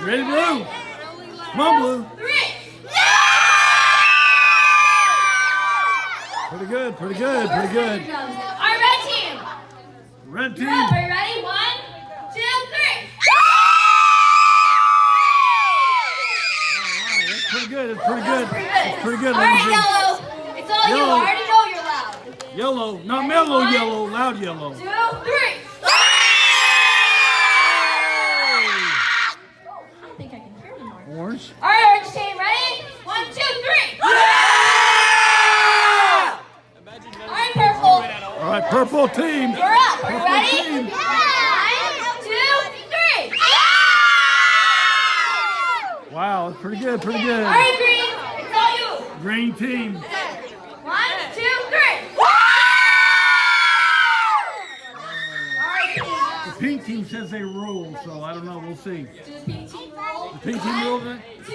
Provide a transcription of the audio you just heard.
Ready, Blue? Come on, Blue. Pretty good, pretty good, pretty good. All right, red team. Red team. Are you ready? 1, 2, 3. That's pretty good, it's pretty good. It's pretty good, All right, ladies. yellow. It's all you. I Yellow. already know you're loud. Yellow, not mellow yellow, loud yellow. 2, 3. I don't think I can hear anymore. Orange. All right, orange team, ready? 1, 2, 3. All right, purple. All right, purple team. You're up. Are you Purple ready? team. 1, 2, 3. Wow, that's pretty good, pretty good. All right, green. It's all you. Green team. 1, 2, 3. All right, pink. The pink team says they roll, so I don't know. We'll see. Do the pink team roll? The pink team roll today? 2, 3.